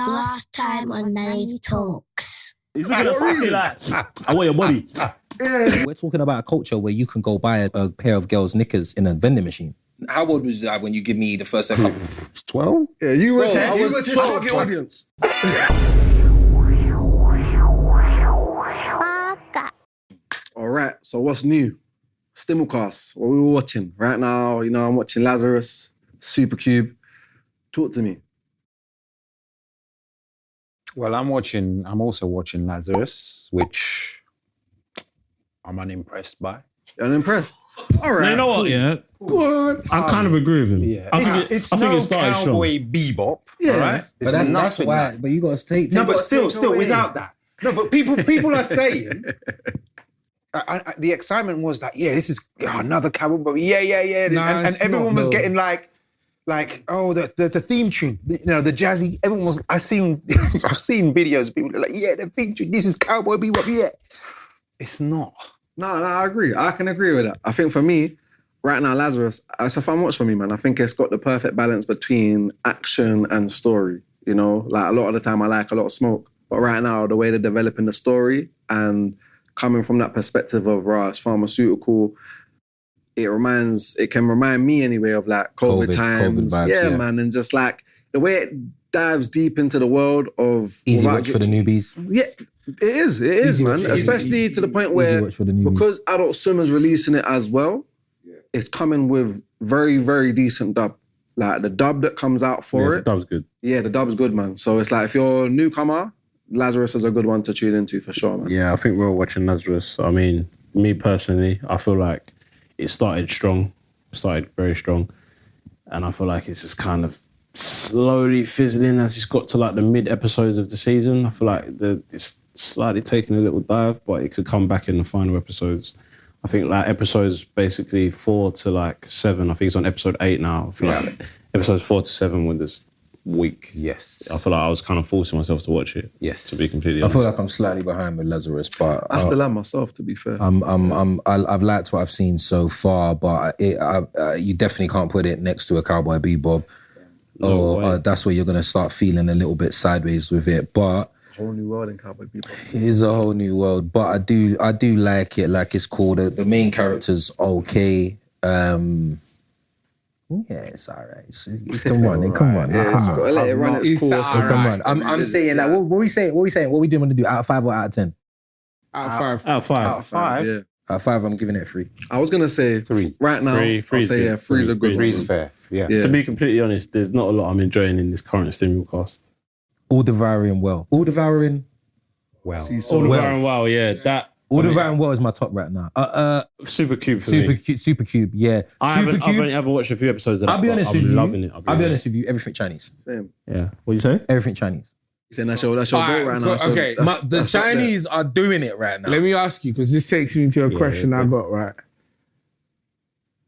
Last time on Nani Talks. He's looking at Sasky like, I want your body. We're talking about a culture where you can go buy a pair of girls' knickers in a vending machine. How old was I when you give me the first second? 12? Yeah, you were Bro, I was his 12. target audience. All right, so what's new? Stimulcast, what we were watching. Right now, you know, I'm watching Lazarus, Supercube. Talk to me. Well, I'm also watching Lazarus, which I'm unimpressed by. You're unimpressed? All right. No, you know what, yeah? Good. I kind of agree with him. Yeah, I think it's I think no it started strong. cowboy bebop, Yeah. all right? But that's nothing why. like- But you got to take. No, but still, away. without that. No, but people are saying. The excitement was that, yeah, this is another cowboy bebop. Yeah. Nah, and it's everyone not, was though. getting like, oh, the theme tune, you know, the jazzy. Everyone was. I've seen videos of people that are like, yeah, the theme tune. This is cowboy bebop. Yeah, it's not. No, I agree. I can agree with that. I think for me, right now, Lazarus, it's a fun watch for me, man. I think it's got the perfect balance between action and story. You know, like a lot of the time I like a lot of smoke. But right now, the way they're developing the story and coming from that perspective of it's pharmaceutical, it can remind me anyway of like COVID times. COVID vibes, yeah. Man. And just like the way it dives deep into the world of... Easy watch for the newbies. Yeah, it is, Easy man. watch, Especially to the point Easy where, watch for the newbies. because Adult Swim is releasing it as well, it's coming with very, very decent dub. Like the dub that comes out for it. That was good. Yeah, the dub's good, man. So it's like if you're a newcomer, Lazarus is a good one to tune into for sure, man. Yeah, I think we're all watching Lazarus. I mean, me personally, I feel like it started strong. It started very strong. And I feel like it's just kind of slowly fizzling as it's got to like the mid episodes of the season. I feel like it's slightly taking a little dive, but it could come back in the final episodes. I think like episodes basically 4 to like 7. I think it's on episode 8 now. I feel like episodes 4 to 7 were just weak. Yes. I feel like I was kind of forcing myself to watch it. Yes. To be completely I honest. feel like I'm slightly behind with Lazarus, but I still am myself, to be fair. I've liked what I've seen so far, but you definitely can't put it next to a Cowboy Bebop, or that's where you're gonna start feeling a little bit sideways with it. But It's a whole new world in Cowboy Bebop. it is a whole new world. But I do like it. Like it's cool. The main character's okay. Yeah, it's all right. Come on. It's got to let it run its course. It's So come alright. on. I'm saying like, what we saying? What we saying? What we doing want to do? Out of 5 or out of 10? Out of 5. Out of 5. Out of 5. Yeah. Out of 5, I'm giving it 3. I was going to say 3. Right now, Three I'll is say, good. 3's a good one. 3's fair. Yeah. Yeah. To be completely honest, there's not a lot I'm enjoying in this current Stimulcast. All devouring well. All devouring. Well, All the Iron Wow, yeah. That All devouring well is my top right now. Supercube for me. Supercube, yeah. I've only Supercube. ever watched a few episodes of that. I'll be honest I'm with you. loving it. I'll be honest with you. Everything Chinese. Same. Yeah. What do you say? Everything Chinese. You're saying that's your goal right now. So okay. that's- The that's up there. Chinese are doing it right now. Let me ask you, because this takes me to a question I got, right?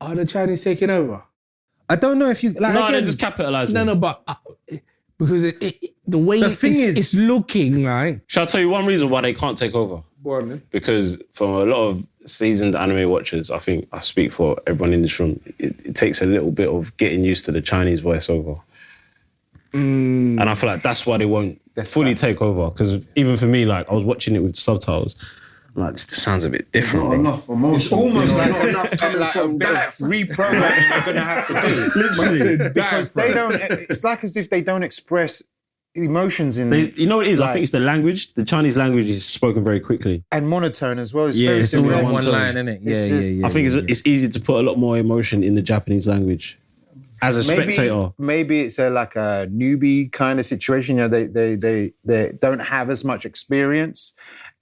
Are the Chinese taking over? I don't know if you like. No, again, they're just capitalising. No, but because the way The thing is- it's looking like. Shall I tell you one reason why they can't take over? Go on, then. Because for a lot of seasoned anime watchers, I think I speak for everyone in this room, it takes a little bit of getting used to the Chinese voiceover. And I feel like that's why they won't fully take over. Because even for me, like I was watching it with subtitles, I'm like, this sounds a bit different, Not bro. enough emotion. it's almost like not enough coming like a from bit of reprogramming you're going to have to do. Literally. Because they don't, it's like as if they don't express emotions in You know what it is? I Like- think it's the language. The Chinese language is spoken very quickly. and monotone as well. It's Yeah, very it's all similar. in one tone. line, innit? Yeah, It's just- yeah. I think it's easy to put a lot more emotion in the Japanese language as a spectator. Maybe it's like a newbie kind of situation. You know, they don't have as much experience.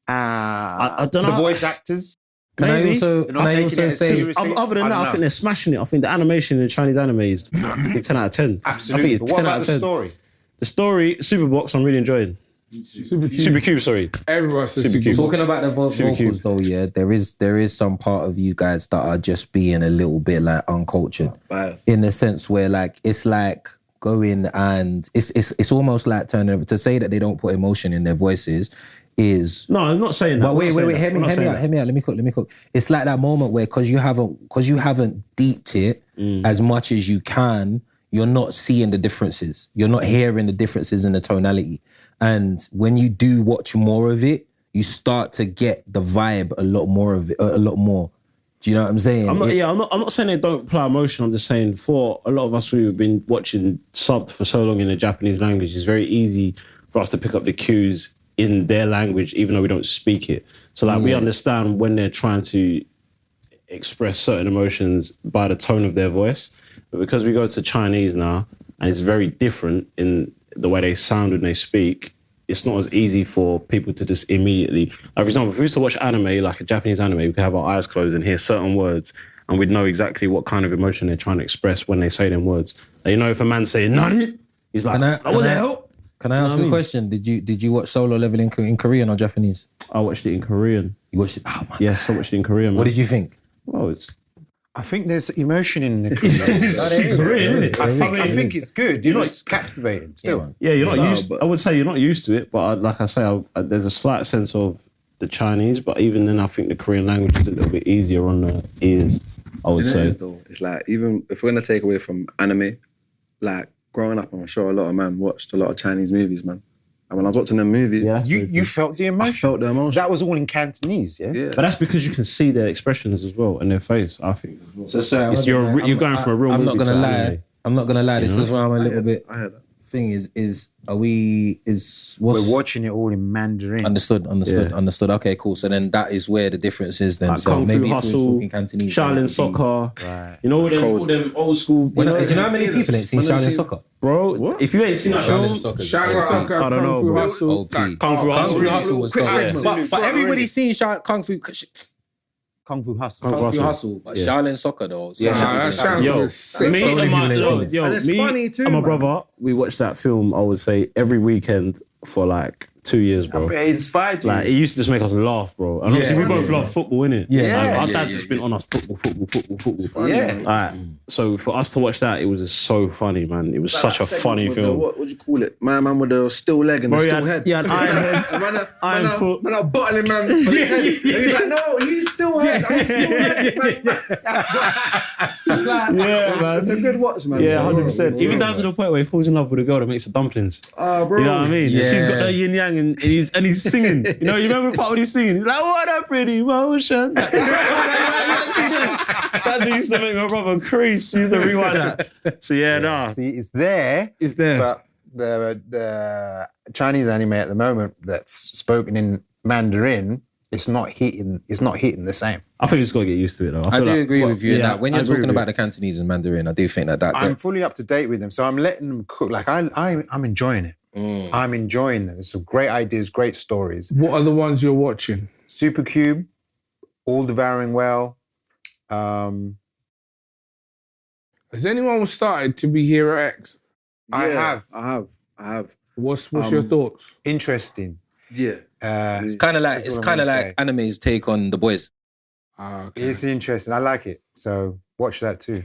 I don't know. The voice actors. Can I Maybe. also They're not taking it as say? seriously. Other than that, I think they're smashing it. I think the animation in Chinese anime is 10 out of 10. Absolutely. I think But it's what 10 out about of the 10. story? The story, Superbox, I'm really enjoying. Supercube, sorry. Everyone says Supercube. Talking about the vocals Supercube. though, yeah, there is some part of you guys that are just being a little bit like uncultured, Biased. in the sense where like it's like going and it's almost like turning over to say that they don't put emotion in their voices is. No, I'm not saying that. But wait, hear me out. Let Let me cook. It's like that moment where because you haven't deeped it as much as you can. you're not seeing the differences. You're not hearing the differences in the tonality. And when you do watch more of it, you start to get the vibe a lot more. Do you know what I'm saying? I'm not saying they don't apply emotion. I'm just saying for a lot of us who've been watching subbed for so long in the Japanese language, it's very easy for us to pick up the cues in their language, even though we don't speak it. So like we understand when they're trying to express certain emotions by the tone of their voice. But because we go to Chinese now, and it's very different in the way they sound when they speak, it's not as easy for people to just immediately... Like, for example, if we used to watch anime, like a Japanese anime, we could have our eyes closed and hear certain words, and we'd know exactly what kind of emotion they're trying to express when they say them words. Like, you know, if a man's saying, Nani, he's like, what the hell? Can I ask you a question? Did you watch Solo Leveling in Korean or Japanese? I watched it in Korean. You watched it? Oh my Yes, I watched it in Korean, man. What did you think? Well, it's... I think there's emotion in the Korean. It's Korean, isn't it? I think it's good. It's captivating still. Yeah, you're not used... I would say you're not used to it, but like I say, there's a slight sense of the Chinese, but even then I think the Korean language is a little bit easier on the ears, I would say. It's like, even if we're going to take away from anime, like growing up, I'm sure a lot of men watched a lot of Chinese movies, man. And when I was watching them movies, You felt the emotion. I felt the emotion. That was all in Cantonese, yeah? Yeah. But that's because you can see their expressions as well and their face, I think. So sorry, You're going from a real I'm movie not gonna to lie. anime. I'm not gonna lie. This is why I'm a little bit. I heard that. Thing is what's We're watching it all in Mandarin. understood. Okay, cool. So then that is where the difference is then. Like So Kung Fu maybe if we Hustle, were talking Cantonese, Shaolin then Soccer, Right. you know all them old school... do you know how many people ain't seen Shaolin Soccer? Bro, if you ain't seen that film... Shaolin Soccer, I don't know, Kung Fu bro. Hustle. OP. Kung Fu Kung Fu Hustle. Hustle was Quick dope. accent. But everybody's seen Kung Fu Kung Fu Hustle. Kung Fu Hustle, but Shaolin Soccer though. Yeah, That sounds Yo, sick. me So and many my, people ain't seen it. And it's funny too, and my man. brother, we watched that film, I would say, every weekend for like 2 years, bro. It inspired you. Like, it used to just make us laugh, bro. And obviously, we both love football, innit? Yeah. Like, our Yeah, dad's just been on us football. Yeah. Like, so for us to watch that, it was just so funny, man. It was such a funny With film. what would you call it? My man with the still leg and the Bro, still head. Yeah, iron head, iron foot. Man, I'm bottling man. And he's like, no, he's still head. I'm still head. Yeah, man. It's a good watch, man. Yeah, 100%. Even down to the point where he falls in love with a girl that makes the dumplings. Oh, bro. You know what I mean? Yeah. She's got the yin yang and he's singing. You know, you remember the part when he's singing? He's like, what a pretty motion. That's what used to make my brother crease. He used to rewind that. So yeah, See, it's there. It's there. But the Chinese anime at the moment that's spoken in Mandarin, it's not hitting the same. I think you just got to get used to it though. I feel do like- agree with you in yeah, that. When I you're agree talking with about the Cantonese and Mandarin, I do think that I'm fully up to date with them, so I'm letting them cook. Like I'm enjoying it. I'm enjoying them. There's some great ideas, great stories. What are the ones you're watching? Super Cube, All Devouring Well. Has anyone started to be Hero X? I have. I have. What's your thoughts? Interesting. Yeah. it's kind of like That's what I'm gonna say. anime's take on The Boys. Okay. It's interesting. I like it. So watch that too.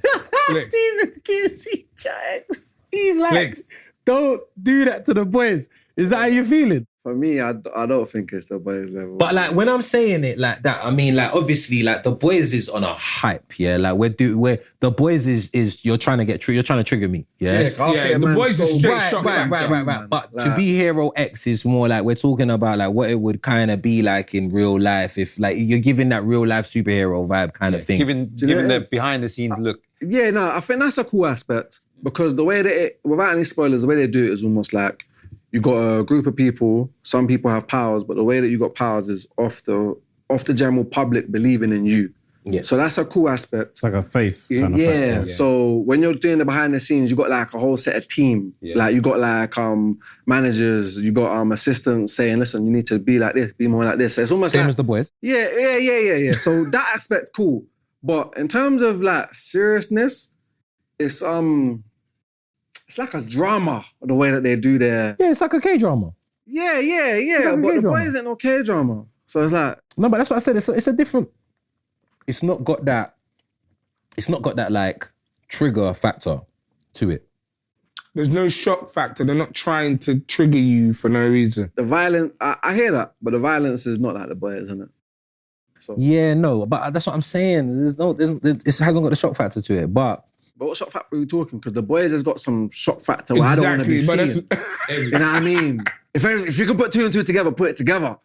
Steven Kinsey Jacks. He's like, Flex. don't do that to The Boys. Is that how you feeling? For me, I don't think it's the boys level. But like when I'm saying it like that, I mean like obviously like The Boys is on a hype, yeah. Like we're The Boys is you're trying to get you're trying to trigger me, yeah. I'll Yeah, say a the man's boys goal. is straight shock Right. man. But to Like- be Hero X is more like we're talking about like what it would kind of be like in real life if like you're giving that real life superhero vibe kind of thing. Given the behind the scenes look. Yeah, no, I think that's a cool aspect because the way that without any spoilers, the way they do it is almost like you got a group of people. Some people have powers, but the way that you got powers is off the general public believing in you. Yeah. So that's a cool aspect. It's like a faith kind of Yeah. factor. So when you're doing the behind the scenes, you got like a whole set of team. Yeah. Like you got like managers, you got assistants saying, listen, you need to be like this, be more like this. So it's almost Same like, as The Boys. yeah. So that aspect, cool. But in terms of like seriousness, it's like a drama the way that they do their Yeah, it's like a K-drama. yeah. like a But the K-drama. boys ain't no K-drama. So it's like No, but that's what I said. It's a different. It's not got that like trigger factor to it. There's no shock factor. They're not trying to trigger you for no reason. the violence. I hear that, but the violence is not like the boys, isn't it? So Yeah, no, but that's what I'm saying. It hasn't got the shock factor to it. But But what shock factor are we talking? Because the boys has got some shock factor where I don't want to be seen. You know what I mean? If you can put two and two together, put it together.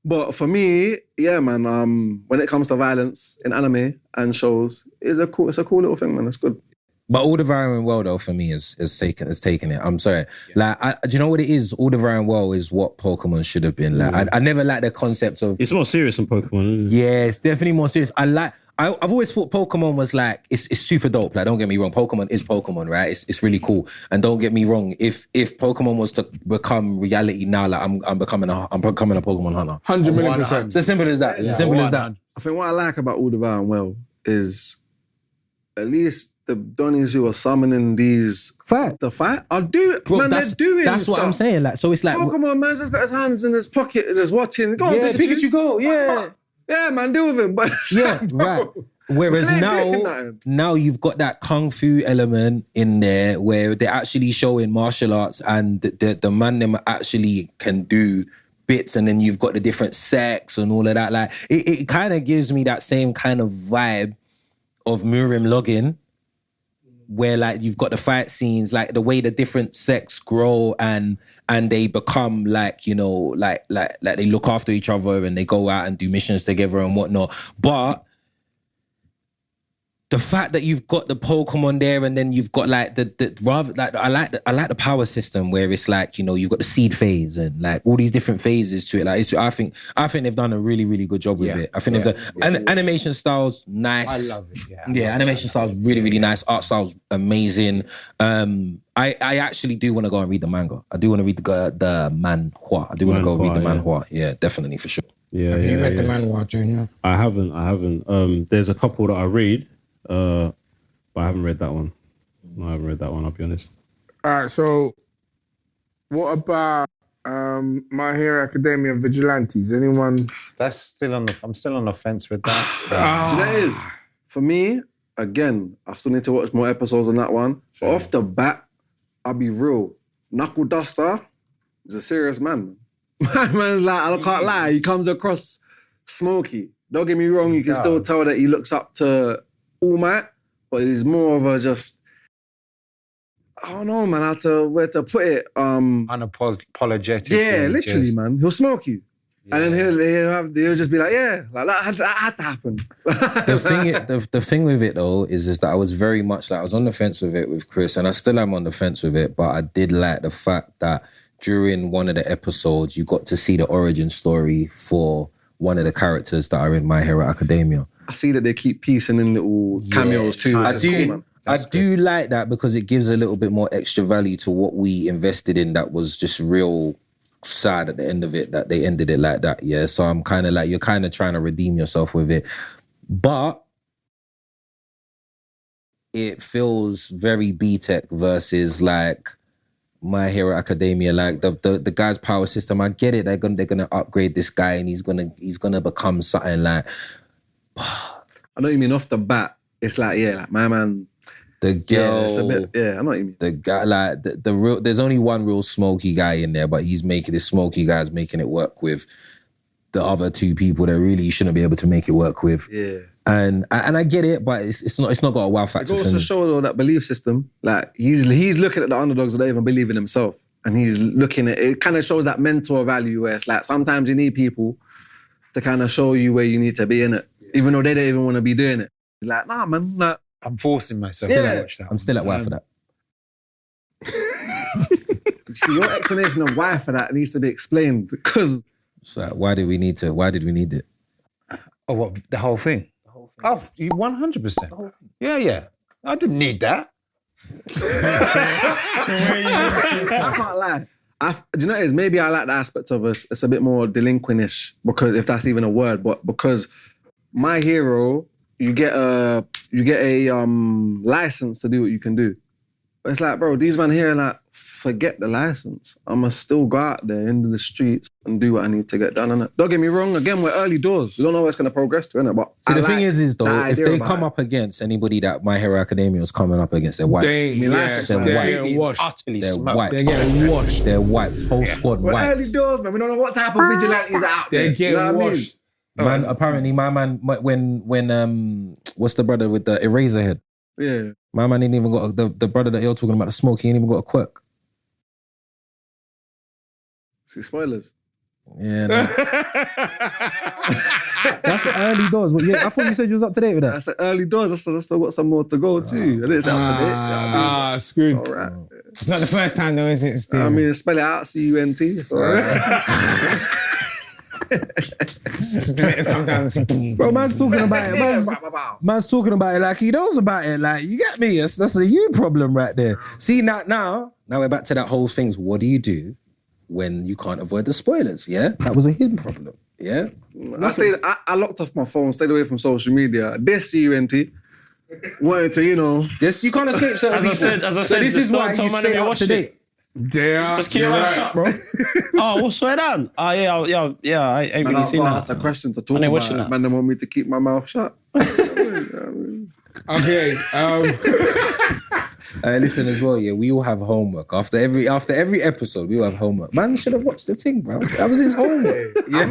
But for me, yeah, man, when it comes to violence in anime and shows, it's a cool little thing, man. It's good. But all the Variant World though for me is taking it. I'm sorry. Like, do you know what it is? All the Variant World is what Pokemon should have been. Like, I never liked the concept of. It's more serious than Pokemon. Isn't it? Yeah, it's definitely more serious. I've always thought Pokemon was like, it's super dope. Like, don't get me wrong, Pokemon is Pokemon, right? It's really cool. And don't get me wrong, if Pokemon was to become reality now, like I'm becoming a Pokemon hunter. 100%. It's as simple as that. It's as simple as that. I think what I like about all the Variant World is at least the Donnies who are summoning these the fight are doing. Bro, man, they're doing. That's what stuff. I'm saying. Like, so it's like, Pokemon man's just got his hands in his pocket, just watching. Go on, yeah, Pikachu. Pikachu go, yeah. Yeah, man, deal with him. But Yeah, right. Whereas They ain't doing nothing. now you've got that kung fu element in there where they're actually showing martial arts and the man them actually can do bits, and then you've got the different sects and all of that. Like, it kind of gives me that same kind of vibe of Murim Login, where like you've got the fight scenes, like the way the different sects grow and they become like, you know, like they look after each other and they go out and do missions together and whatnot. But the fact that you've got the Pokemon there, and then you've got like the rather like I like the power system where it's like, you know, you've got the seed phase and like all these different phases to it. Like, I think they've done a really, really good job with it. I think they've done animation styles nice. I love it. Yeah, animation style's really, really nice. Art style's amazing. I actually do want to go and read the manga. I do want to read the manhwa. I do want to go read the manhwa. Yeah, definitely for sure. Yeah, Have you read the manhwa, Junior? I haven't. There's a couple that I read, but I haven't read that one. No, I haven't read that one, I'll be honest. All right, so what about My Hero Academia Vigilantes? Anyone? That's still I'm still on the fence with that. Do you know what it is? For me, again, I still need to watch more episodes on that one. But off the bat, I'll be real. Knuckle Duster is a serious man. My man's like, I can't lie, he comes across smoky. Don't get me wrong, you can still tell that he looks up to All Might, but he's more of a just, I don't know, man, where to put it. Unapologetic. Yeah, literally, man. He'll smoke you. Yeah. And then he'll just be like, yeah, like that had to happen. The thing with it though is that I was very much like, I was on the fence with it with Chris, and I still am on the fence with it, but I did like the fact that during one of the episodes, you got to see the origin story for one of the characters that are in My Hero Academia. I see that they keep piecing in little cameos too. I do like that because it gives a little bit more extra value to what we invested in that was just real sad at the end of it, that they ended it like that. Yeah, so I'm kind of like, you're kind of trying to redeem yourself with it. But it feels very B-Tech versus like My Hero Academia, like the guy's power system. I get it. They're gonna upgrade this guy, and he's gonna become something like. I know what you mean. Off the bat, it's like, yeah, like my man. The girl, it's a bit, I know what you mean. The guy, like the real. There's only one real smoky guy in there, but this smoky guy's making it work with the other two people that really shouldn't be able to make it work with. Yeah. And I get it, but it's not got a wow factor. It goes to show though that belief system. Like he's looking at the underdogs that don't even believe in himself, and he's looking at it. Kind of shows that mentor value where it's like sometimes you need people to kind of show you where you need to be in it, even though they don't even want to be doing it. It's like, nah, man, like, I'm forcing myself Yeah. to watch that. I'm still at wow for that. see, your explanation of why for that needs to be explained because. So why did we need it? Oh, what, the whole thing? Oh, 100%. Yeah. I didn't need that. I can't lie. Do you know what it is? Maybe I like the aspect of us. It's a bit more delinquentish, because if that's even a word, but because My Hero, you get a license to do what you can do. But it's like, bro, these men here, like, forget the license. I'ma still go out there into the streets and do what I need to get done. Innit? Don't get me wrong. Again, we're early doors. We don't know where it's gonna progress to, innit? But see, the thing is though, if they come up against anybody that My Hero Academia is coming up against, they're wiped. They're getting washed. Utterly They're smoked. wiped. They're getting washed. They're wiped. Whole squad we're wiped. early doors, man. We don't know what type of vigilantes are out there. They're getting You know what I mean? washed. Man, apparently my man, when what's the brother with the eraser head? Yeah. My man ain't even got the brother that you're talking about, the smoke, he ain't even got a quirk. See, spoilers. Yeah, no. That's early doors. But yeah, I thought you said you was up to date with that. That's the early doors. I still got some more to go too. I didn't say up to date. Screwed. It's all right. It's not the first time though, is it, Steve? I mean, spell it out, C-U-N-T. It's all right. It's come down. Bro, man's talking about it. Man's talking about it like he knows about it. Like, you get me? That's a you problem right there. See, now we're back to that whole thing. What do you do when you can't avoid the spoilers? Yeah, that was a hidden problem. Yeah, I locked off my phone, stayed away from social media. This C-U-N-T. Wanted to, This you can't escape certain people. As I So said, this is why you stay up to date. Yeah. Just keep your mouth shut, bro. Oh, what's going on? Oh, yeah, I ain't Man, really I've seen asked that. a question to talk I ain't about. watching that. Man, they want me to keep my mouth shut. Okay. Listen as well, yeah. We all have homework after every episode. We all have homework. Man should have watched the thing, bro. That was his homework. Yeah.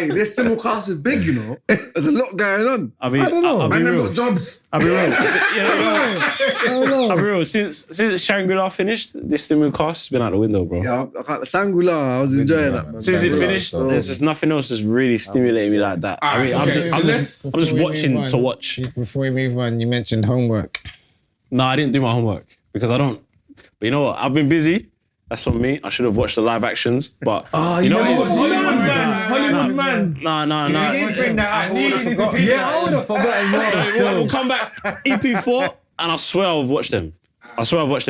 This simulcast is big, There's a lot going on. I mean, I don't know. I'll be Man, they've real. got jobs. I'll be real. I I'll be real. Since Shangri-La finished, this simulcast has been out the window, bro. Yeah, I can't. Shangri-La, I was enjoying that, man. Since it Shangri-La, finished, so- there's just nothing else that's really stimulating me like that. I mean, I'm okay, just so Before we watching move on, to watch. Before we move on, you mentioned homework. No, I didn't do my homework because I don't. But you know what? I've been busy. That's on me. I should have watched the live actions. But you know what? Hollywood man. No. You didn't bring that up. I would have forgotten. Yeah, I would have forgotten. We'll come back EP4 and I swear I've watched them.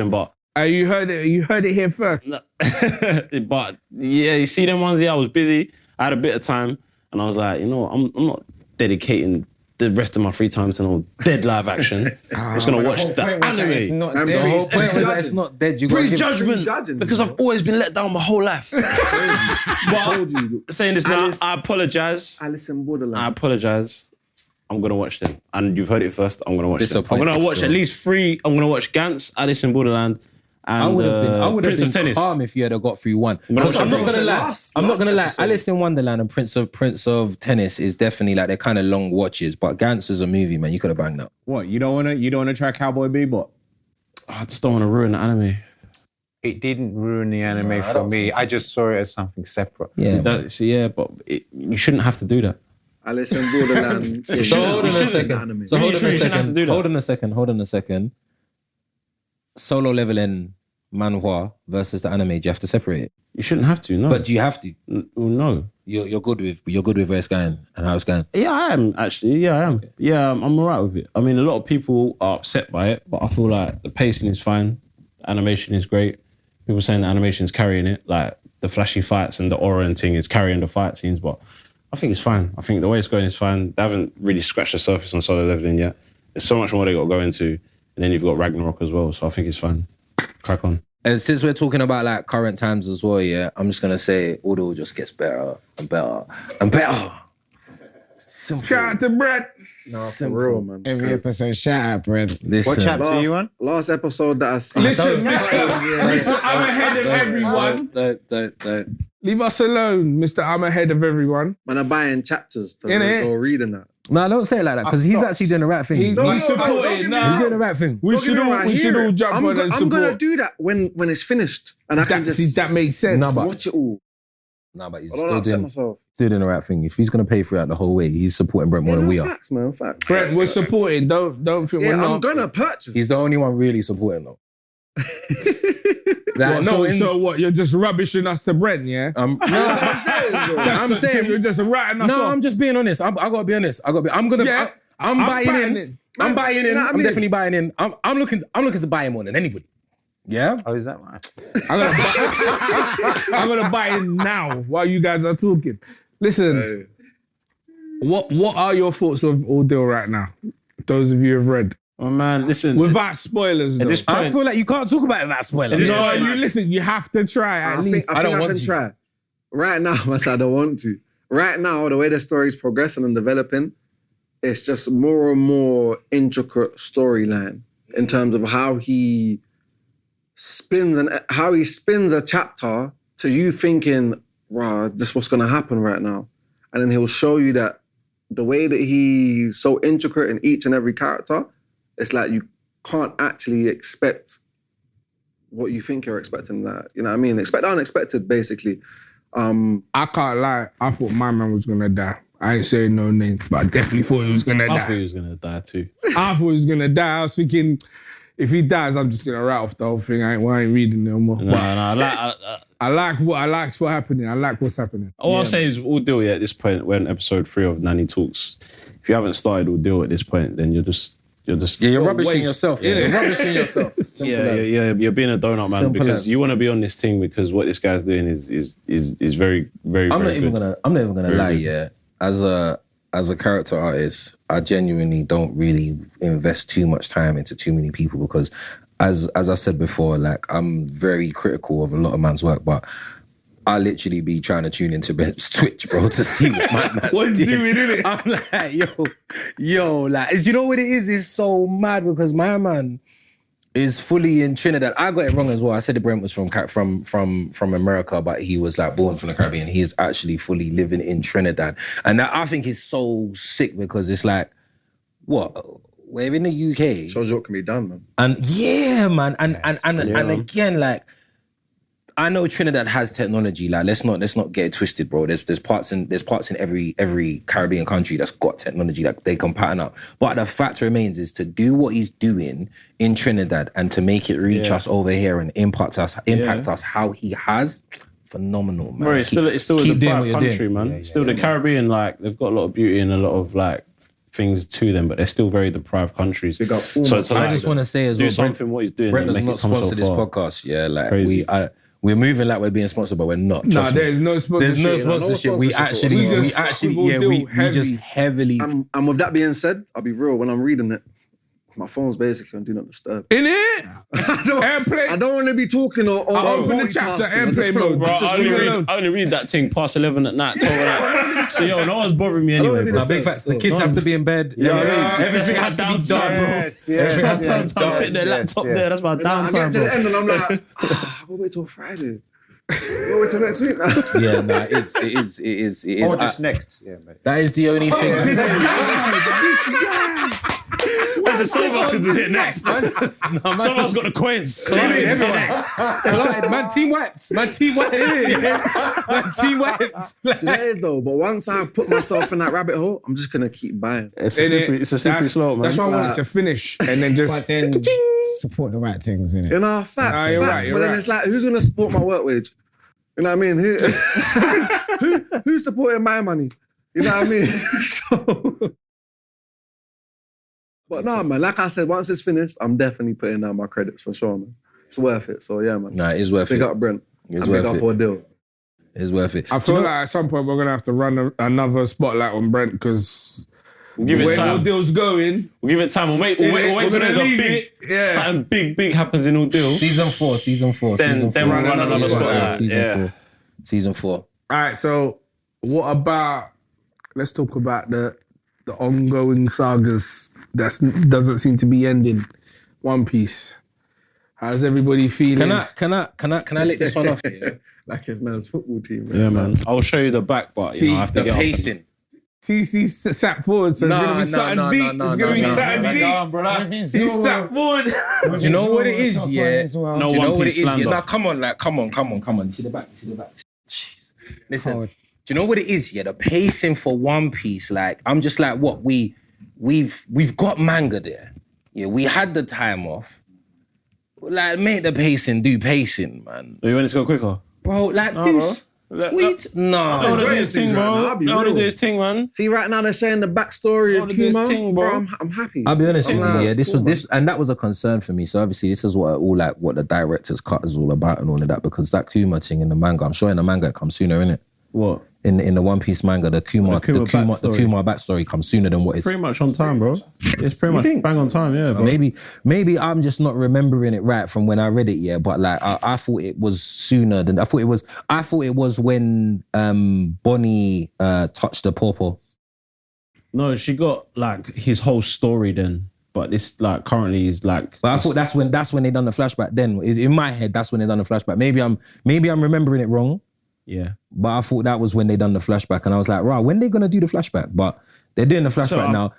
But You heard it here first. but yeah, you see them ones. Yeah, I was busy. I had a bit of time, and I was like, I'm not dedicating the rest of my free time to no dead live action. I'm just gonna watch the It's anime. not The dead. The whole point was that it's not dead. You gotta give Pre-judgment, Prejudging, because I've always been let down my whole life. I told you. Saying this now, Alice- I apologize. Alice in I Borderland. apologize. I'm gonna watch them, and you've heard it first. I'm gonna watch them. I'm Disappointed gonna watch still. at least 3. I'm gonna watch Gantz, Alice in Borderland, and I would have Prince of been Tennis. calm if you had got through one. gonna Because watch I'm not Prince. gonna lie. Last I'm not gonna lie. episode. Alice in Wonderland and Prince of Tennis is definitely like they're kind of long watches. But Gantz is a movie, man. You could have banged that. What, you don't wanna try Cowboy Bebop? I just don't want to ruin the anime. It didn't ruin the anime for me. I just saw it as something separate. Yeah. But you shouldn't have to do that. Alice in Borderland. So hold on a second. Anime. So hold on sure a you shouldn't have to do second. that? Hold on a second. Solo leveling manhwa versus the anime. Do you have to separate it? You shouldn't have to. No, But do you have to? no. You're good with where it's going and how it's going. Yeah, I am actually. Yeah, I am. Yeah, I'm alright with it. I mean, a lot of people are upset by it, but I feel like the pacing is fine. Animation is great. People saying the animation is carrying it, like the flashy fights and the aura and thing is carrying the fight scenes, but I think it's fine. I think the way it's going is fine. They haven't really scratched the surface on Solo Leveling yet. There's so much more they got to go into, and then you've got Ragnarok as well. So I think it's fine. Crack on. And since we're talking about like current times as well, yeah, I'm just gonna say Audio just gets better and better and better. Simple. Shout out to Brett. No, for real, man. Every episode, shout out, Brad. Listen, What chapter are you on? Last episode that I seen. Listen, I'm ahead of everyone. Don't. Leave us alone, Mr. I'm ahead of everyone. Man, I'm buying chapters to Innit? go reading that. No, don't say it like that because he's actually doing the right thing. He's He's supporting doing now. the right thing. We should all jump on and I'm gonna support. do that when it's finished, and I can just That makes sense. No, but- watch it all. No, but he's I don't still upset doing myself. the right thing. If he's gonna pay throughout the whole way, he's supporting Brent more than we are. Facts, man. Facts. Brett, we're supporting. Don't think we're Yeah, I'm not. gonna purchase. He's the only one really supporting though. Like, What, so what? You're just rubbishing us to Brent, yeah? no, I'm saying you're just writing us no. off. I'm just being honest. I gotta be honest. I'm Yeah, I'm buying buying in. I'm buying in. You know what I I'm mean? definitely buying in. I'm looking to buy him more than anybody. Yeah. Oh, is that right? I'm gonna buy it now while you guys are talking. Listen, what are your thoughts of Ordeal right now? Those of you who've read. Oh man, listen. Without spoilers, though. this I point, feel like you can't talk about it without spoilers. No, you listen, you have to try at least. I don't want can to. try. Right now, I don't want to. Right now, the way the story's progressing and developing, it's just more and more intricate storyline in terms of how he spins a chapter to you thinking, "Wow, this is what's gonna happen right now," and then he'll show you that the way that he's so intricate in each and every character, it's like you can't actually expect what you think you're expecting. That, you know what I mean? Expect the unexpected, basically. I can't lie. I thought my man was gonna die. I ain't saying no names, but I definitely thought he was gonna die. I thought he was gonna die too. I thought he was gonna die. I was thinking, if he dies, I'm just gonna write off the whole thing. I ain't reading no more. I like what's happening. I like what's happening. All I'll say is all deal at this point. When episode 3 of Nani Talks, if you haven't started all deal at this point, then you're just you're rubbishing yourself. Yeah. You're rubbishing yourself. You're being a donut, man, Simple because as. you want to be on this thing because what this guy's doing is very, very, I'm very good. not even gonna lie. good. Yeah, as a character artist, I genuinely don't really invest too much time into too many people because, as I said before, like I'm very critical of a lot of man's work, but I literally be trying to tune into Ben's Twitch, bro, to see what my man's What's doing, innit? I'm like, yo, like, you know what it is? It's so mad because my man is fully in Trinidad. I got it wrong as well. I said that Brent was from America, but he was like born from the Caribbean. He is actually fully living in Trinidad, and that I think is so sick because it's like, what? We're in the UK. Shows you what can be done, man. And yeah, man, and again, like, I know Trinidad has technology. Like, let's not get it twisted, bro. There's parts in every Caribbean country that's got technology that they can pattern up. But the fact remains is to do what he's doing in Trinidad and to make it reach us over here and impact us how he has. Phenomenal, man. Bro, it's still a keep doing deprived what you're country, doing. man. Still, the Caribbean, like they've got a lot of beauty and a lot of like things to them, but they're still very deprived countries. Big up. So it's I just want to say as well, do something what he's doing. Brent and does make not it come so sponsor this far. podcast. Yeah, like Crazy. we're moving like we're being sponsored, but we're not. No, Trust me. there's no sponsorship. There's no sponsorship. We just heavily. And with that being said, I'll be real. When I'm reading it, my phone's basically on Do Not Disturb. In it? Airplane. I don't want to be talking or open the chapter, airplane mode, Bro, Just leave it alone. I only read that thing past 11 at night, 12 at night. So, no one's bothering me anyway, bro. Nah, big facts. The kids have to be in bed. Everything has to be done, bro. Everything has Downtime. I'm sitting there, laptop there. That's my I get downtime, to the bro. end and I'm like, we'll wait till Friday. We'll wait till next week now. Yeah, nah, it is. Or just next. Yeah, mate. That is the only thing. Some of us should do it next. Some of us got the coins. Man, team wipes. Man, team wipes. That is though, but once I put myself in that rabbit hole, I'm just gonna keep buying. It's a slippery slope, man. That's why I wanted to finish and then just. But then support the right things, innit? You know, facts. you're Facts. right, you're But then right. it's like, who's gonna support my work wage? You know what I mean? Who's supporting my money? You know what I mean? So. But no, man, like I said, once it's finished, I'm definitely putting down my credits for sure, man. It's worth it. So yeah, man. Nah, it is worth Big it. up Brent. It's And big worth up it. Ordeal. It's worth it. I feel like at some point we're going to have to run another spotlight on Brent because Give it when time. all deal's going, We'll give it time. We'll wait till we're there's a gonna leave big, it. Yeah. something big happens in all deal. Season 4. Then we'll run another spotlight. Season 4. All right, so what about, let's talk about the ongoing sagas that doesn't seem to be ending. One Piece. How's everybody feeling? Can I lick this one off? Yeah? Like his man's football team, man. Yeah, man. I'll show you the back, but you know, I have to The get off. pacing. TC sat forward, so it's going to be something deep. It's going to be something deep. He sat forward. Do you know what it is, yeah? No Do you know One what it Piece is? Yeah? slander. Now, come on. See the back. Jeez. Listen, do you know what it is? Yeah, the pacing for One Piece. Like, I'm just like, what we've got manga there. Yeah, we had the time off. Like, make the pacing do pacing, man. You want it to go quicker? Bro, like No, this. bro. Wait, no. I want to do his thing, right now, bro. I'll be I want to real. do his thing, man. See, right now they're sharing the backstory of wanna do his Kuma. thing, bro. I'm happy. I'll be honest with you, like, yeah. This cool, was and that was a concern for me. So obviously, this is what the director's cut is all about and all of that, because that Kuma thing in the manga, I'm sure in the manga it comes sooner, innit? What? In the One Piece manga, the Kuma backstory comes sooner than what it's. Pretty much on time, bro. It's pretty much bang on time, yeah, bro. Maybe I'm just not remembering it right from when I read it, yeah. But like I thought it was sooner than I thought it was when Bonnie touched the pawpaw. No, she got like his whole story then. But this like currently is like. But I thought that's when they done the flashback. Then in my head, that's when they done the flashback. Maybe I'm remembering it wrong. Yeah. But I thought that was when they done the flashback, and I was like, right, when they gonna do the flashback? But they're doing the flashback now.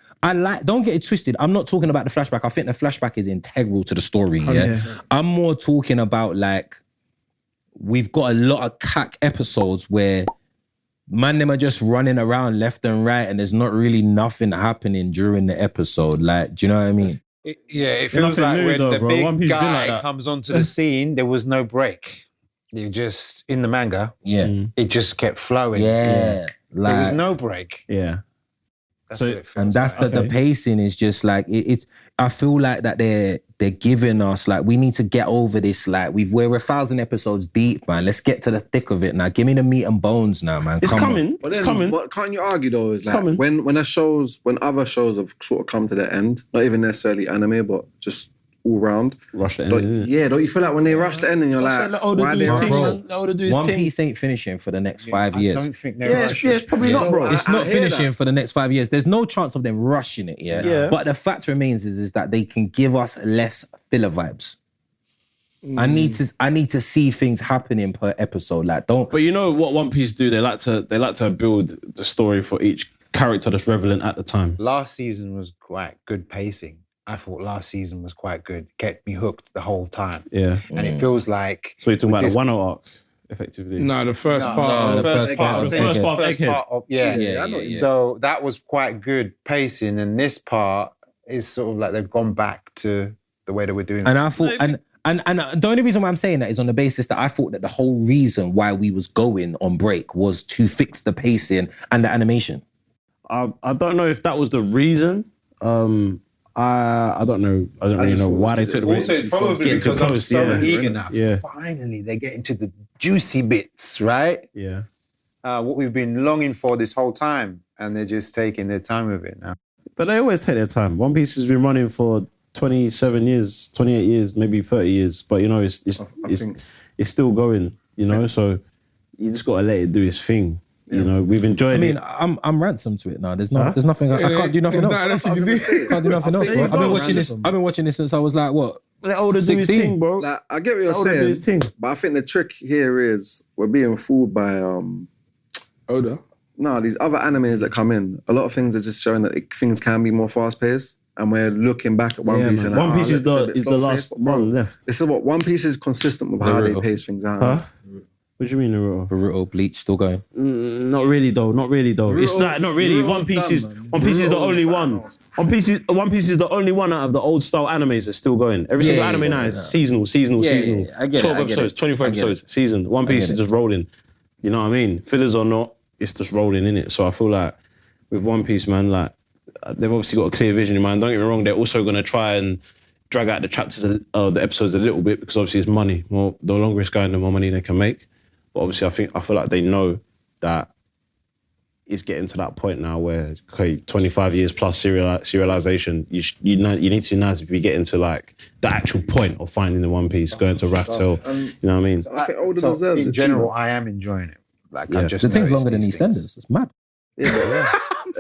Don't get it twisted. I'm not talking about the flashback. I think the flashback is integral to the story. Yeah. I'm more talking about like we've got a lot of cack episodes where man them are just running around left and right, and there's not really nothing happening during the episode. Like, do you know what I mean? It feels like new when though, the bro. One big Piece been guy like that. comes onto the scene, there was no break. You just, in the manga, it just kept flowing. Yeah. Like, There was no break. Yeah. That's So- what it feels and that's like. the pacing is just like it's. I feel like that they're giving us like we need to get over this. Like we're 1,000 episodes deep, man. Let's get to the thick of it now. Give me the meat and bones now, man. It's Come on. coming. But It's then, coming. what can't you argue though is like Coming. when other shows have sort of come to the end, not even necessarily anime, but just all round. Rush it Don't, in. yeah, don't you feel like when they rush the end and you're like, why are they rushing? One Piece ain't finishing for the next 5 years. I don't think they're rushing. it's probably not, bro. It's I not hear finishing that. for the next 5 years. There's no chance of them rushing it, yeah? But the fact remains is that they can give us less filler vibes. I need to see things happening per episode. Like, don't. But you know what One Piece do? They like to build the story for each character that's relevant at the time. Last season was quite good pacing. I thought last season was quite good. Kept me hooked the whole time. Yeah. And it feels like... So you're talking about this- the Wano arc, effectively. No, the first part. the first part of Egghead. Yeah. So that was quite good pacing, and this part is sort of like they've gone back to the way they were doing. And I thought, and the only reason why I'm saying that is on the basis that I thought that the whole reason why we was going on break was to fix the pacing and the animation. I don't know if that was the reason. I don't know. I don't really know why they took the Also, it's probably Getting too because I'm close, so yeah. eager now. Yeah. Finally, they get into the juicy bits, right? Yeah. What we've been longing for this whole time, and they're just taking their time with it now. But they always take their time. One Piece has been running for 27 years, 28 years, maybe 30 years. But you know, it's still going. You know, so you just gotta let it do its thing. You know, we've enjoyed it. I'm ransom to it now. There's nothing. I can't do nothing else. Can't do nothing else, bro. I've been watching this. I've been watching this since I was like what? Let Oda do his 16. thing, bro. Like, I get what you're Let Oda do his saying, thing. but I think the trick here is we're being fooled by Oda. no, these other animes that come in. A lot of things are just showing that things can be more fast paced, and we're looking back at One Piece man. and like, One Piece is it's a the bit is the slow-paced. last one left. This is what One Piece is consistent with how they Naruto. pace things out. Huh? What do you mean, Naruto? Boruto, Bleach, still going. Not really though. It's like not really. Naruto's One Piece is done, man. One Piece is the Naruto's only like, one. no. One Piece is the only one out of the old style animes that's still going. Every single anime now is seasonal. Yeah, I get it, 12 I get episodes, it. 24 I get episodes, season. One Piece is just rolling. You know what I mean? Fillers or not, it's just rolling in it. So I feel like with One Piece, man, like they've obviously got a clear vision in mind. Don't get me wrong, they're also going to try and drag out the chapters, the episodes a little bit because obviously it's money. More, the longer it's going, the more money they can make. But obviously, I feel like they know that it's getting to that point now where, okay, 25 years plus serialization, you need to now be getting to like the actual point of finding the One Piece, going to Raftel, you know what I mean? I think Oda So deserves in it general, too. I am enjoying it. Like Yeah. I just The thing's noticed longer than these things. EastEnders. It's mad. Yeah.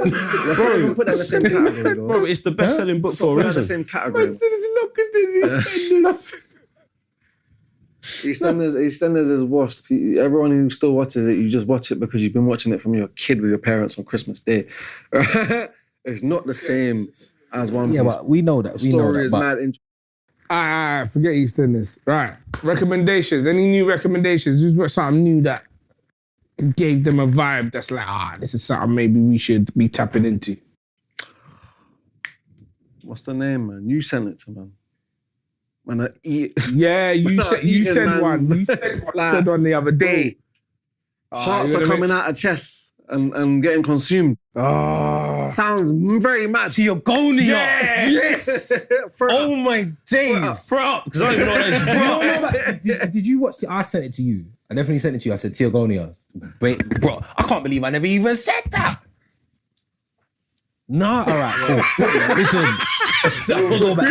Let's not even put that in the same category, though. Bro, it's the best-selling book for a Put that in the reason. same category. EastEnders is washed. Everyone who still watches it, you just watch it because you've been watching it from your kid with your parents on Christmas Day. It's not the same as One Piece. Yeah, but we know that. The We know story that. is But mad interesting. Forget EastEnders. Right. Recommendations. Any new recommendations? Who's got something new that gave them a vibe that's like, this is something maybe we should be tapping into? What's the name, man? You sent it to man. Man, I eat. Yeah, you No, said you Egan said man's- one. You said one. Like- said one the other day. Hearts are coming out of chests and getting consumed. Oh. Sounds very mad. Theogonia. Yes! Oh my days. Throw up, because I don't even know what that is. Did you watch it? I sent it to you. I definitely sent it to you. I said Theogonia. Bro, I can't believe I never even said that. Nah, all right, cool. Listen. I'll go back.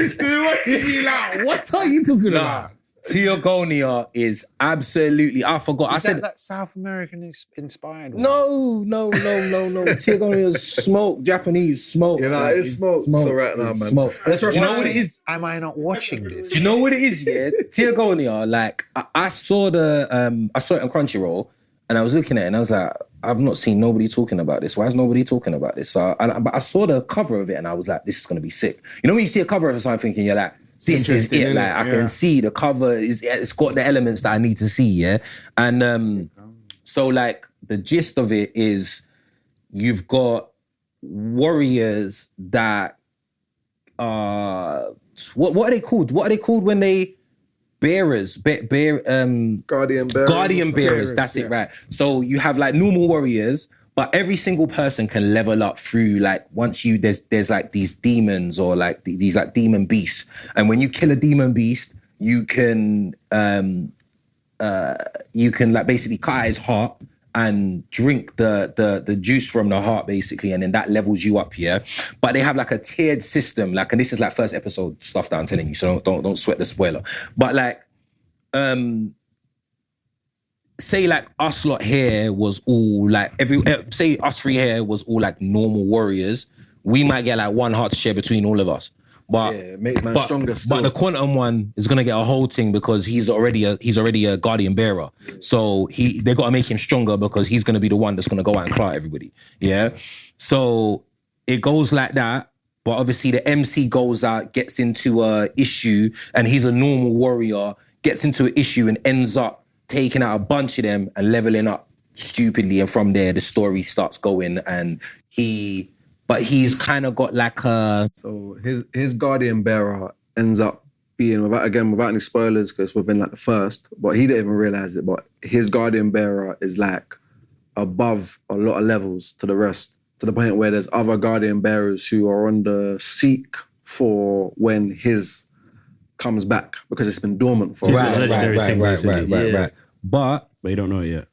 What are you talking about? Theogonia is absolutely. I forgot. I Is said that South American inspired one? no. Theogonia is smoke. Japanese smoke. You know, it's smoke. So right now, man. Smoke. That's Do you know what it is? Am I not watching this? Do you know what it is? Yeah, Theogonia. Like I saw it on Crunchyroll, And I was looking at it and I was like, I've not seen nobody talking about this. Why is nobody talking about this? But I saw the cover of it and I was like, this is going to be sick. You know when you see a cover of something and you're like, this is it. Like, I can see the cover, it's got the elements that I need to see, yeah? And so like, the gist of it is you've got warriors that what are they called? What are they called when they bearers? Guardian bearers. Guardian bearers, that's it, right. So you have like normal warriors, but every single person can level up through like there's like these demons or like these like demon beasts. And when you kill a demon beast, you can like basically cut out his heart and drink the juice from the heart, basically, and then that levels you up, yeah? But they have like a tiered system, like, and this is like first episode stuff that I'm telling you, so don't sweat the spoiler. But like, say like us lot here was all like, say us three here was all like normal warriors, we might get like one heart to share between all of us. But it makes man stronger still. But the quantum one is gonna get a whole thing because he's already a guardian bearer. So they gotta make him stronger because he's gonna be the one that's gonna go out and clout everybody. Yeah. So it goes like that. But obviously the MC goes out, gets into a issue, and he's a normal warrior, gets into an issue and ends up taking out a bunch of them and leveling up stupidly. And from there the story starts going and But he's kind of got like a... So his guardian bearer ends up being, without any spoilers, because it's within like the first, but he didn't even realize it, but his guardian bearer is like above a lot of levels to the rest, to the point where there's other guardian bearers who are on the seek for when his comes back, because it's been dormant for a while. Right. But you don't know it yet.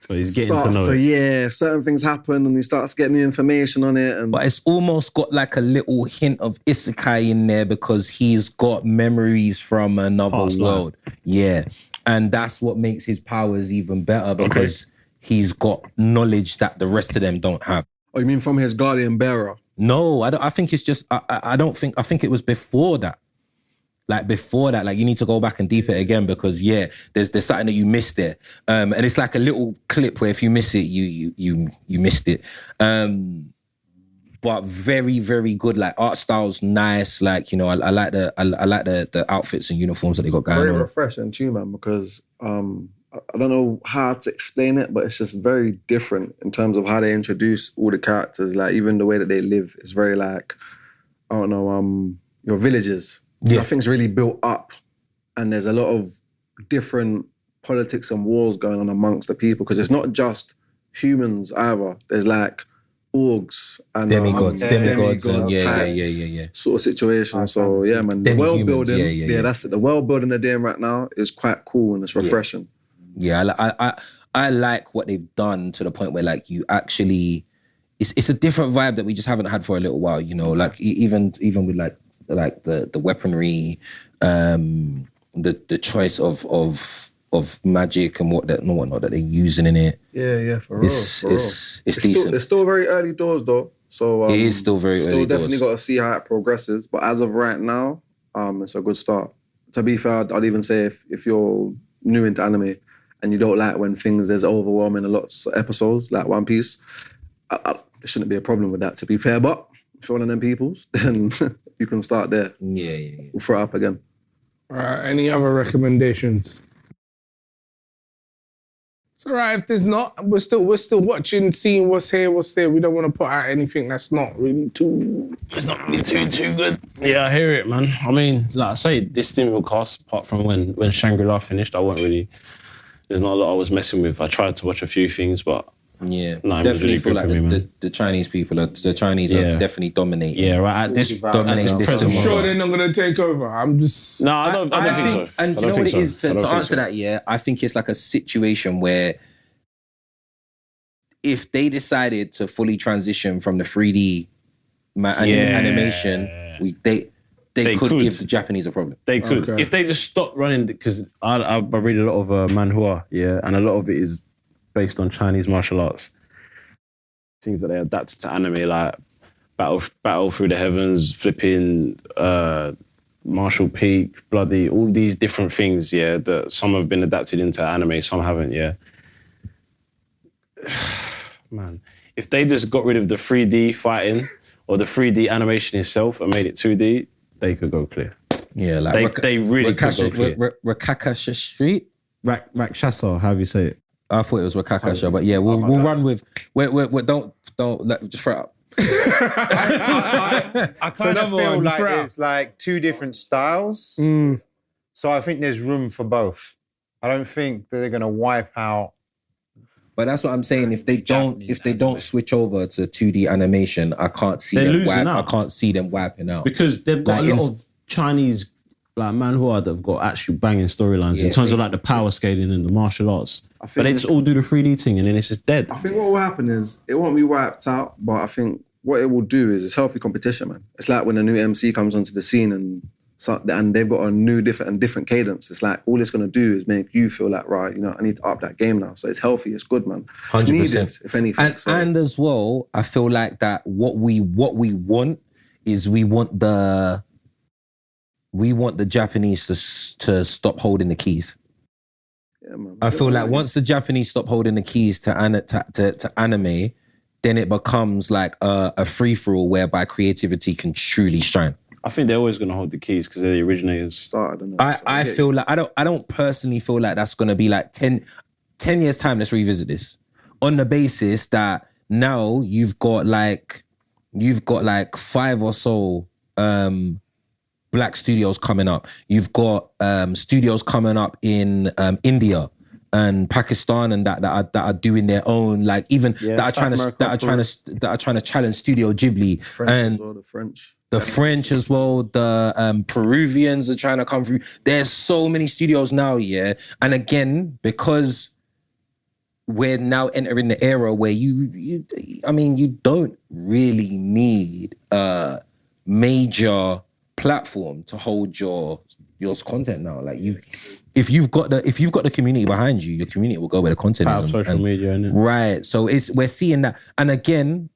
So he's getting to know it. Yeah, certain things happen and he starts getting new information on it. But it's almost got like a little hint of isekai in there because he's got memories from another world. Yeah. And that's what makes his powers even better because he's got knowledge that the rest of them don't have. Oh, you mean from his guardian bearer? No, I think it's just, I think it was before that. Like before that, like you need to go back and deep it again because there's something that you missed there, and it's like a little clip where if you miss it, you missed it. But very, very good. Like art style's nice. Like, you know, I like the outfits and uniforms that they got going on. Very refreshing too, man. Because I don't know how to explain it, but it's just very different in terms of how they introduce all the characters. Like even the way that they live is very like, I don't know, your villages. Yeah. Nothing's really built up and there's a lot of different politics and wars going on amongst the people because it's not just humans either. There's like orgs and demigods and yeah sort of situation. So yeah, man, the world building, that's it. The world building they're doing right now is quite cool and it's refreshing. Yeah, I like what they've done to the point where like you actually, it's a different vibe that we just haven't had for a little while. You know, like even with like the weaponry, the choice of magic and whatnot that they're using in it. Yeah, for real. It's decent. It's still very early doors though, so it is still very early doors. Still definitely got to see how it progresses. But as of right now, it's a good start. To be fair, I'd even say if you're new into anime and you don't like when there's overwhelming a lot of episodes like One Piece, there shouldn't be a problem with that. To be fair, but if you're one of them peoples, then you can start there. Yeah. We'll throw it up again. All right, any other recommendations? It's all right if there's not. We're still watching, seeing what's here, what's there. We don't want to put out anything that's not really too... It's not really too good. Yeah, I hear it, man. I mean, like I say, this Steamville cast, apart from when Shangri-La finished, there's not a lot I was messing with. I tried to watch a few things, but... Yeah, definitely feel like the Chinese people are definitely dominating. Yeah, right. At this present I'm sure they're not going to take over. I'm just... No, I don't think so. And do you know what it is? To answer that, I think it's like a situation where if they decided to fully transition from the 3D animation, they could give the Japanese a problem. They could. Okay. If they just stopped running, because I read a lot of manhwa, and a lot of it is based on Chinese martial arts. Things that they adapted to anime, like Battle Through the Heavens, flipping Marshall Peak, Bloody, all these different things, that some have been adapted into anime, some haven't, Man, if they just got rid of the 3D fighting or the 3D animation itself and made it 2D, they could go clear. Yeah, like They really could go clear. Rakakasha Street. Rakshasa, how do you say it? I thought it was Rakakasha, but yeah, we'll run with. Wait, don't just throw it up. I kind of number feel one, like throw out. there's like two different styles. So I think there's room for both. I don't think that they're going to wipe out. But that's what I'm saying. If they don't switch over to 2D animation, I can't see They're them losing out. I can't see them wiping out. Because they've got Like a lot of Chinese like manhua that have got actually banging storylines in terms of like the power scaling and the martial arts. But they just all do the 3D thing and then it's just dead. I think what will happen is it won't be wiped out, but I think what it will do is it's healthy competition, man. It's like when a new MC comes onto the scene and they've got a new different cadence. It's like all it's gonna do is make you feel like, right, you know, I need to up that game now. So it's healthy, it's good, man. It's 100%. needed, if anything. And as well, I feel like that what we want is we want the Japanese to stop holding the keys. Yeah, man. I feel like once the Japanese stop holding the keys to anime, then it becomes like a free-for-all whereby creativity can truly shine. I think they're always going to hold the keys because they're the originators. Started, I feel like I don't personally feel like that's going to be like 10 years time. Let's revisit this on the basis that now you've got like 5 or so black studios coming up. You've got studios coming up in India and Pakistan and that are doing their own, like even that are trying to challenge Studio Ghibli and as well, the French. The French as well, the Peruvians are trying to come through. There's so many studios now, yeah. And again, because we're now entering the era where you don't really need a major platform to hold your content now. Like if you've got the community behind you, your community will go where the content is. Social media, innit? Right. So we're seeing that. And again,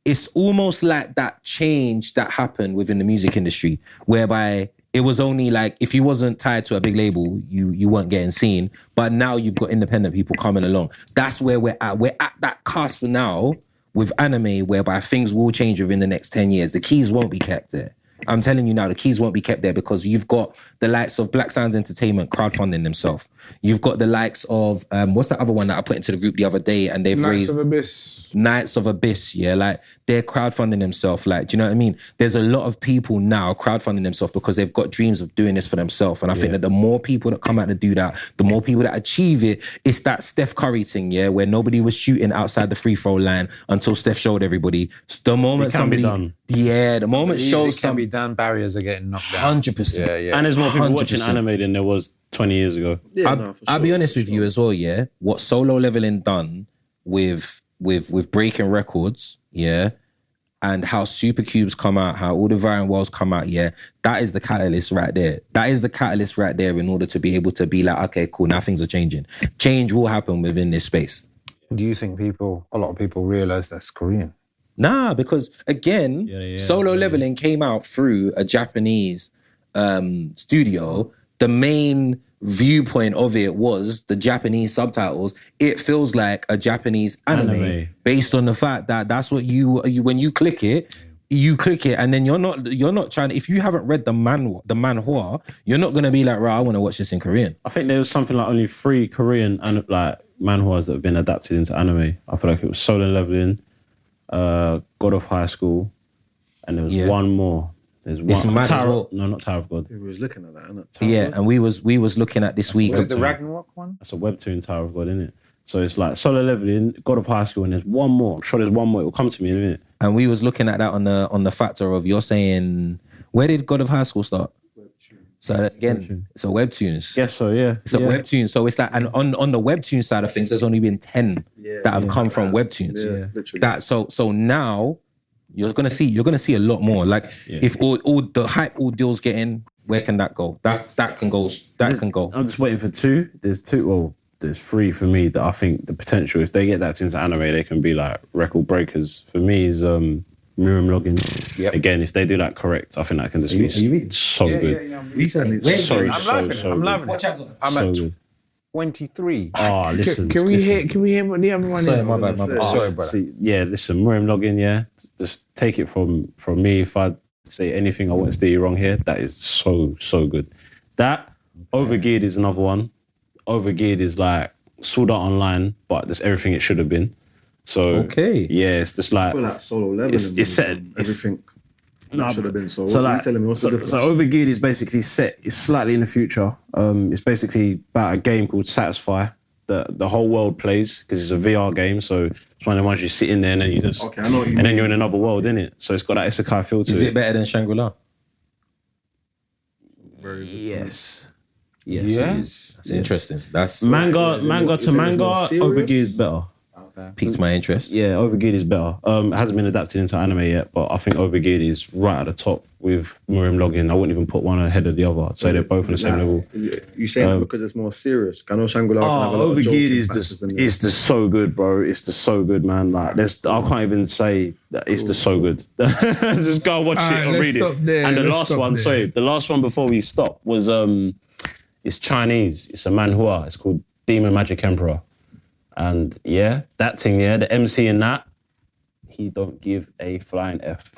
it's almost like that change that happened within the music industry, whereby it was only like if you wasn't tied to a big label, you weren't getting seen. But now you've got independent people coming along. That's where we're at. We're at that cusp now with anime, whereby things will change within the next 10 years. The keys won't be kept there. I'm telling you now, the keys won't be kept there because you've got the likes of Black Sounds Entertainment crowdfunding themselves. You've got the likes of, what's that other one that I put into the group the other day and they've raised... Knights of Abyss, yeah. Like, they're crowdfunding themselves. Like, do you know what I mean? There's a lot of people now crowdfunding themselves because they've got dreams of doing this for themselves. And I think that the more people that come out to do that, the more people that achieve it, it's that Steph Curry thing, yeah, where nobody was shooting outside the free throw line until Steph showed everybody. The moment somebody... Yeah, the moment shows can be done, barriers are getting knocked down. 100%. Yeah. And there's more people 100%. watching anime than there was 20 years ago. Yeah, I'll be honest with you as well, yeah. What Solo Leveling done with breaking records, yeah, and how Supercubes come out, how all the Variant Worlds come out, yeah, that is the catalyst right there. That is the catalyst right there in order to be able to be like, okay, cool, now things are changing. Change will happen within this space. Do you think a lot of people realise that's Korean? Nah, because again, Solo Leveling came out through a Japanese studio. The main viewpoint of it was the Japanese subtitles. It feels like a Japanese anime. Based on the fact that that's what you when you click it, and then you're not trying to, if you haven't read the manhwa, you're not gonna be like, right, I want to watch this in Korean. I think there was something like only 3 Korean like manhwas that have been adapted into anime. I feel like it was Solo Leveling, God of High School, and there was one more. There's one. Mad Tower, no, not Tower of God. We was looking at that, isn't it? Yeah, and we was looking at this week. Was it the Ragnarok one? That's a webtoon, Tower of God, isn't it? So it's like Solo Leveling, God of High School, and there's one more. I'm sure there's one more. It will come to me in a minute. And we was looking at that on the factor of you're saying, where did God of High School start? So again, it's a webtoons. Yes, so yeah. It's a webtoon. So it's like, and on the webtoon side of things, there's only been 10 that have come from webtoons. Yeah, literally. So now you're gonna see a lot more. Like if all the hype all deals get in, where can that go? That can go. I'm just waiting for 2. There's 2. Well, there's 3 for me that I think the potential, if they get that into anime, they can be like record breakers. For me is Miriam Loggins. Yep. Again, if they do that correct, I think that can just be so good. I'm loving it. I'm loving it. So good. 23. Oh, listen. Can we listen. hear what the other one Sorry, is? my bad. Sorry, brother. See, yeah, listen, Miriam Loggin, yeah. Just take it from me. If I say anything I want to steer you wrong here, that is so good. That Overgeared is another one. Overgeared is like Sword Art Online, but that's everything it should have been. So Okay. yeah, it's just I like feel like solo level. it's set. Everything should have been so. So What are you like, telling me? What's the difference? so Overgeared is basically set. It's slightly in the future. It's basically about a game called Satisfy that the whole world plays because it's a VR game. So it's one of the ones you sit in there and then you just Okay, I know what you and then mean. you're in another world, innit? So it's got that isekai feel to Is it better than Shangri-La? Yes. Yeah? It is. That's interesting. That's Manga Is it to more manga, serious? Overgeared is better. piqued my interest. Yeah, Overgeared is better. It hasn't been adapted into anime yet, but I think Overgeared is right at the top with Miriam Loggin. I wouldn't even put one ahead of the other. I'd say they're both on the same level. You saying that because it's more serious? I know Shangri-La can have a lot of Overgeared joking is factors just in there. it's just so good, bro. It's just so good, man. Like I can't even say that it's just so good. Just go and watch Alright, it or let's read stop it. there, And the let's last stop one, there. sorry, the last one before we stop was it's Chinese. It's a manhua. It's called Demon Magic Emperor. And yeah, that thing, yeah, the MC in that, he don't give a flying F.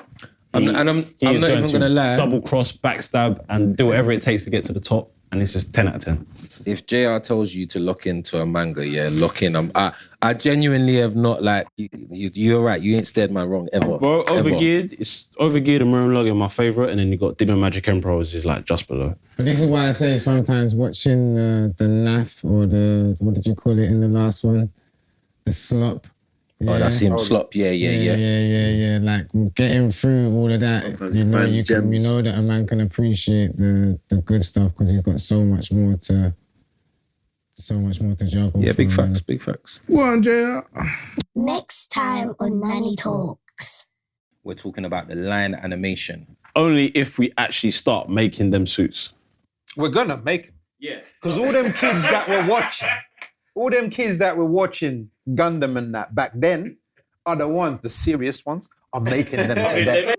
I'm not even gonna lie. Double cross, backstab, and do whatever it takes to get to the top. And it's just 10 out of 10. If JR tells you to lock into a manga, yeah, lock in. I genuinely have not like you're right. You ain't steered my wrong ever. Bro, ever. Overgeared, it's Overgeared and Miriam Loggin, my favourite, and then you got Demon Magic Emperor, which is like just below. But this is why I say sometimes watching the NAF or what did you call it in the last one? The slop. Oh, that's him. Slop. Yeah. Yeah. Like getting through all of that, Sometimes you you know, find you gems. know that a man can appreciate the good stuff because he's got so much more to juggle. Yeah, big through, facts. Big facts. Go on, JR. Next time on Nani Talks. We're talking about the line animation. Only if we actually start making them suits. We're gonna make them. Yeah. Because all them kids that were watching Gundam and that back then are the serious ones, are making them today.